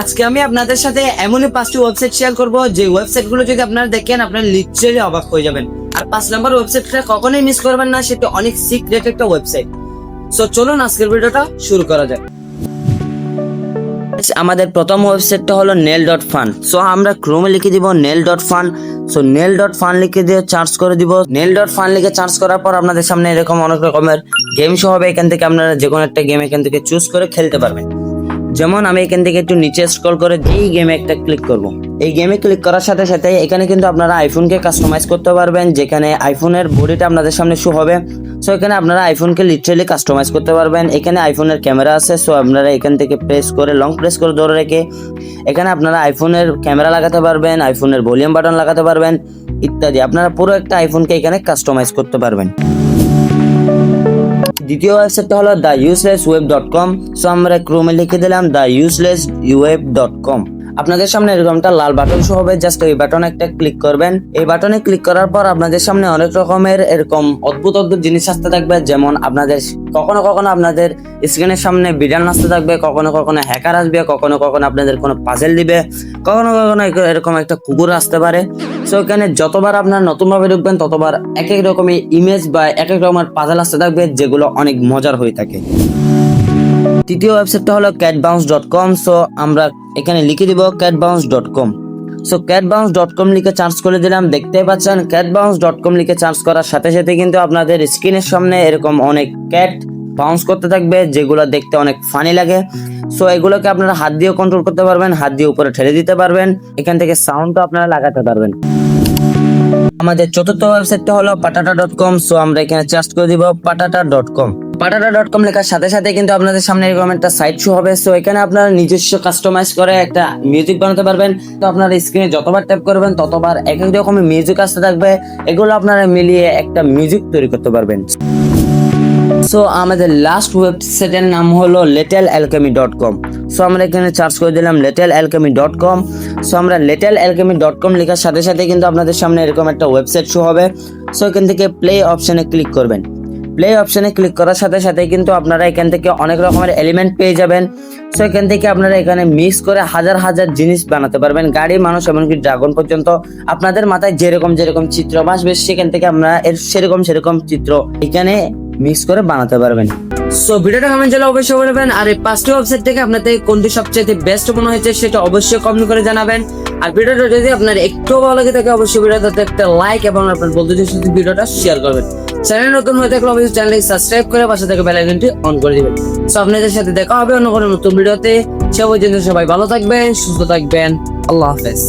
আজকে আমি আপনাদের সাথে এমনই 5টি ওয়েবসাইট শেয়ার করব যে ওয়েবসাইটগুলো যদি আপনারা দেখেন আপনারা লিটারালি অবাক হয়ে যাবেন। আর 5 নম্বর ওয়েবসাইটটা কখনোই মিস করবেন না, সেটা অনেক সিক্রেট একটা ওয়েবসাইট। সো চলুন আজকের ভিডিওটা শুরু করা যাক। আমাদের প্রথম ওয়েবসাইটটা হলো nail.fun। সো আমরা ক্রোমে লিখে দিব nail.fun। সো nail.fun লিখে দিয়ে সার্চ করে দিব। nail.fun লিখে সার্চ করার পর আপনাদের সামনে এরকম অনেক রকমের গেম শো হবে। এখান থেকে আপনারা যে কোনো একটা গেম এখান থেকে চুজ করে খেলতে পারবেন। যেমন আমি এখান থেকে একটু নিচে স্ক্রল করে এই গেমে একটা ক্লিক করব। এই গেমে ক্লিক করার সাথে সাথে এখানে কিন্তু আপনারা আইফোনকে কাস্টমাইজ করতে পারবেন, যেখানে আইফোনের বডিটা আপনাদের সামনে শো হবে। সো এখানে আপনারা আইফোনকে লিটারালি কাস্টমাইজ করতে পারবেন। এখানে আইফোনের ক্যামেরা আছে। সো আপনারা এখান থেকে প্রেস করে লং প্রেস করে ধরে রেখে এখানে আপনারা আইফোনের ক্যামেরা লাগাতে পারবেন, আইফোনের ভলিউম বাটন লাগাতে পারবেন ইত্যাদি। আপনারা পুরো একটা আইফোনকে এখানে কাস্টমাইজ করতে পারবেন। দ্বিতীয় ওয়েবসাইটটা হলো theuselessweb.com। সো আমরা ক্রোমে লিখে দিলাম theuselessweb.com। আপনাদের সামনে এরকমটা লাল বাটন শো হবে, জাস্ট এই বাটনে একটা ক্লিক করবেন। এই বাটনে ক্লিক করার পর আপনাদের সামনে অনেক রকমের এরকম অদ্ভুত অদ্ভুত জিনিস আসতে থাকবে। যেমন আপনাদের কখনো কখনো আপনাদের স্ক্রিনের সামনে বিড়াল আসতে থাকবে, কখনো কখনো হ্যাকার আসবে, কখনো কখনো আপনাদের কোনো পাজেল দিবে, কখনো কখনো এরকম একটা কুকুর আসতে পারে। সো এখানে যতবার আপনারা নতুনভাবে ঢুকবেন ততবার এক এক রকমের ইমেজ বা এক এক রকমের পাজেল আসতে থাকবে, যেগুলো অনেক মজার হয়ে থাকে। তৃতীয় ওয়েবসাইটটা হলো catbounce.com। সো আমরা এখানে লিখে দিব catbounce.com। সো catbounce.com লিখে সার্চ করে দিলাম। দেখতে পাচ্ছেন catbounce.com লিখে সার্চ করার সাথে সাথে কিন্তু আপনাদের স্ক্রিনের সামনে এরকম অনেক ক্যাট বাউন্স করতে থাকবে, যেগুলো দেখতে অনেক ফানি লাগে। সো এগুলোকে আপনারা হাত দিয়ে কন্ট্রোল করতে পারবেন, হাত দিয়ে উপরে ঠেলে দিতে পারবেন। এখান থেকে সাউন্ডও আপনারা লাগাতে পারবেন। আমাদের চতুর্থ ওয়েবসাইটটা হলো patata.com। সো আমরা এখানে সার্চ করে দিব patata.com। patata.com লেখার সাথে সাথে কিন্তু আপনাদের সামনে এরকম একটা সাইট শো হবে। সো এখানে আপনারা নিজস্ব কাস্টমাইজ করে একটা মিউজিক বানাতে পারবেন। তো আপনারা স্ক্রিনে যতবার ট্যাপ করবেন ততবার এক এক রকমের মিউজিক আসতে থাকবে, এগুলো আপনারা মিলিয়ে একটা মিউজিক তৈরি করতে পারবেন। সো আমাদের লাস্ট ওয়েবসাইটের নাম হলো littlealchemy.com। সো আমরা এখানে সার্চ করে দিলাম littlealchemy.com। সো আমরা littlealchemy.com লেখার সাথে সাথে কিন্তু আপনাদের সামনে এরকম একটা ওয়েবসাইট শো হবে। সো এখান থেকে প্লে অপশনে ক্লিক করবেন। প্লে অপশনে ক্লিক করার সাথে সাথে কিন্তু আপনারা এখান থেকে অনেক রকমের এলিমেন্ট পেয়ে যাবেন। সো এখান থেকে আপনারা এখানে মিক্স করে হাজার হাজার জিনিস বানাতে পারবেন, গাড়ি, মানুষ, এমনকি ড্রাগন পর্যন্ত। আপনাদের মাথায় যেরকম যেরকম চিত্র ভাসবে সেখান থেকে আপনারা সেরকম চিত্র এখানে মিক্স করে বানাতে পারবেন। সো ভিডিওটা কমেন্ট করে অবশ্যই বলবেন। আর এই 5টি ওয়েবসাইট থেকে আপনাদের কোনটি সবচেয়ে বেস্ট মনে হয়েছে সেটা অবশ্যই কমেন্ট করে জানাবেন। আর ভিডিওটা যদি আপনার একটু ভালো লাগে থাকে অবশ্যই ভিডিওটাতে একটা লাইক এবং আপনার বন্ধুদের সাথে ভিডিওটা শেয়ার করবেন। চ্যানেল নতুন হয়ে থাকলে অবশ্যই চ্যানেলটি সাবস্ক্রাইব করে পাশে থেকে বেল আইকনটি অন করে দিবেন। সো আপনাদের সাথে দেখা হবে অন্য কোনো নতুন ভিডিওতে। সে পর্যন্ত সবাই ভালো থাকবেন, সুস্থ থাকবেন। আল্লাহ হাফেজ।